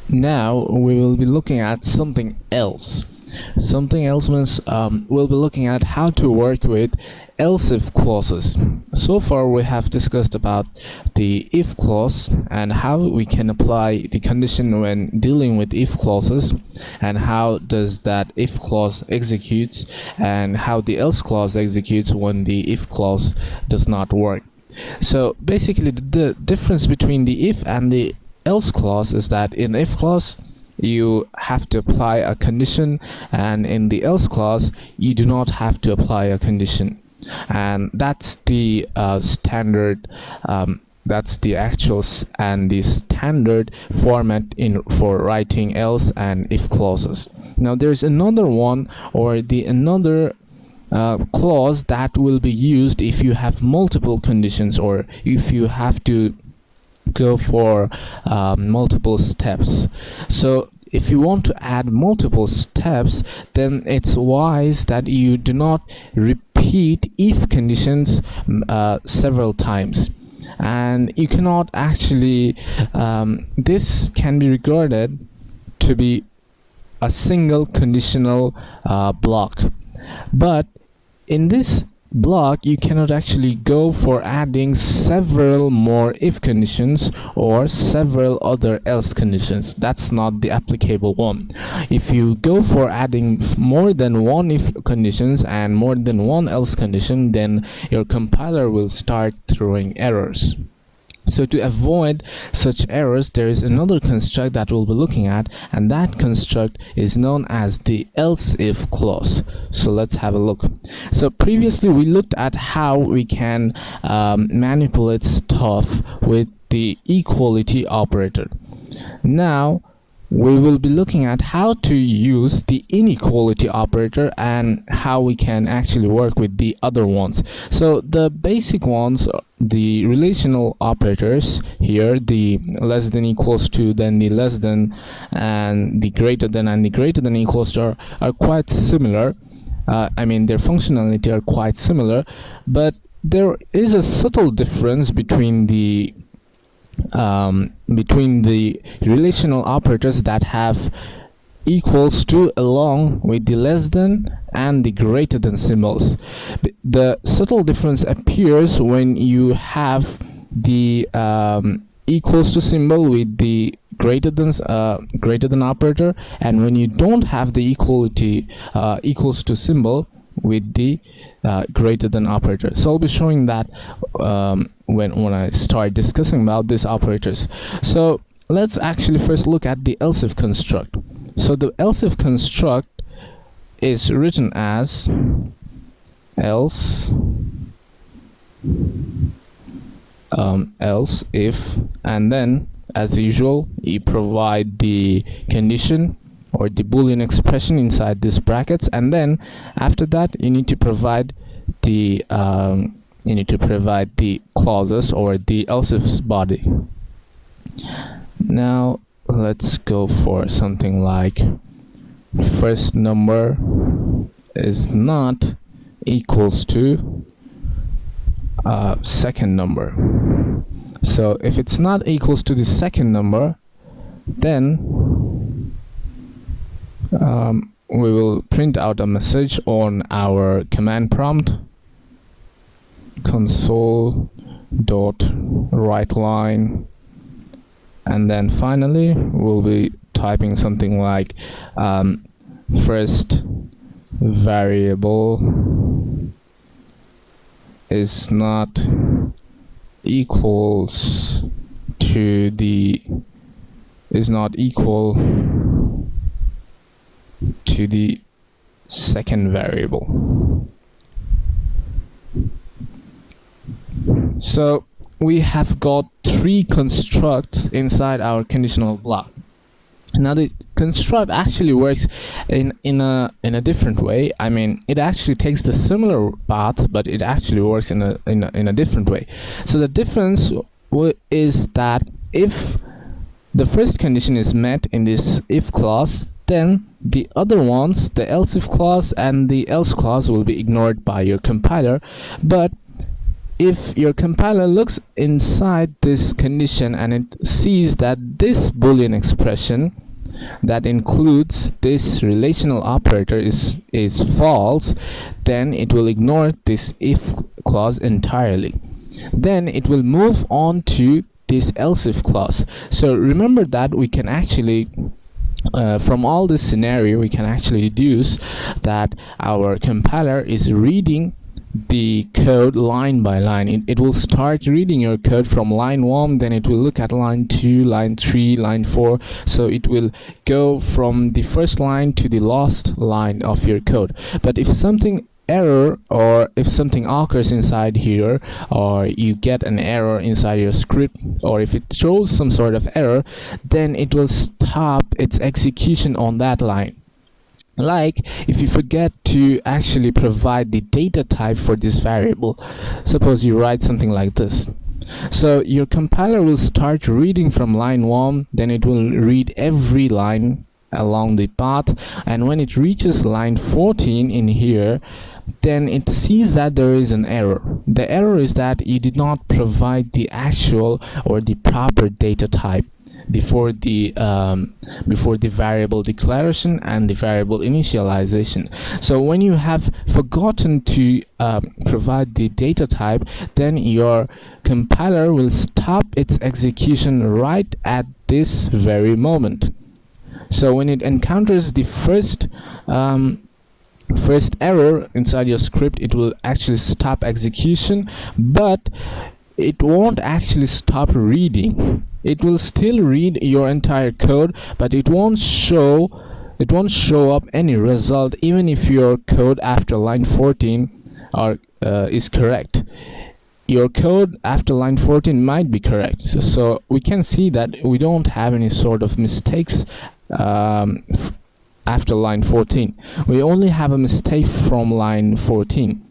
Now we will be looking at something else. Something else means we'll be looking at how to work with else-if clauses. So far we have discussed about the if clause and how we can apply the condition when dealing with if clauses, and how does that if clause executes, and how the else clause executes when the if clause does not work. So basically the difference between the if and the else clause is that in if clause you have to apply a condition, and in the else clause you do not have to apply a condition. And that's the standard that's the actual and the standard format for writing else and if clauses. Now there's another one, or another clause that will be used if you have multiple conditions, or if you have to go for multiple steps. So if you want to add multiple steps, then it's wise that you do not repeat if conditions several times. And you cannot actually this can be regarded to be a single conditional block, but in this block you cannot actually go for adding several more if conditions or several other else conditions. That's not the applicable one. If you go for adding more than one if conditions and more than one else condition, then your compiler will start throwing errors. So to avoid such errors, there is another construct that we'll be looking at, and that construct is known as the else if clause. So let's have a look. So previously we looked at how we can manipulate stuff with the equality operator. Now we will be looking at how to use the inequality operator and how we can actually work with the other ones. So the basic ones, the relational operators here, the less than equals to, then the less than, and the greater than, and the greater than equals to are quite similar. I mean, their functionality are quite similar, but there is a subtle difference between the relational operators that have equals to along with the less than and the greater than symbols. The subtle difference appears when you have the equals to symbol with the greater than operator, and when you don't have the equality equals to symbol with the greater than operator. So I'll be showing that when I start discussing about these operators. So let's actually first look at the else if construct. So the else if construct is written as else if, and then as usual you provide the condition or the boolean expression inside these brackets, and then after that you need to provide the clauses or the else if body. Now let's go for something like first number is not equals to second number. So if it's not equals to the second number, then we will print out a message on our command prompt, console.writeLine, and then finally we'll be typing something like first variable is not equal to the second variable. So we have got three constructs inside our conditional block. Now the construct actually works in a different way. I mean, it actually takes the similar path, but it actually works in a different way. So the difference is that if the first condition is met in this if clause, then the other ones, the else if clause and the else clause, will be ignored by your compiler. But if your compiler looks inside this condition and it sees that this Boolean expression that includes this relational operator is false, then it will ignore this if clause entirely. Then it will move on to this else if clause. So remember that we can actually from all this scenario we can actually deduce that our compiler is reading the code line by line. It will start reading your code from line 1, then it will look at line 2, line 3, line 4. So it will go from the first line to the last line of your code. But if something error, or if something occurs inside here, or you get an error inside your script, or if it throws some sort of error, then it will stop its execution on that line. Like if you forget to actually provide the data type for this variable, suppose you write something like this. So your compiler will start reading from line 1, then it will read every line along the path, and when it reaches line 14 in here, then it sees that there is an error. The error is that you did not provide the actual or the proper data type before the variable declaration and the variable initialization. So when you have forgotten to provide the data type, then your compiler will stop its execution right at this very moment. So when it encounters the first error inside your script, it will actually stop execution, but it won't actually stop reading. It will still read your entire code, but it won't show up any result even if your code after line 14 is correct. Your code after line 14 might be correct, so we can see that we don't have any sort of mistakes after line 14. We only have a mistake from line 14.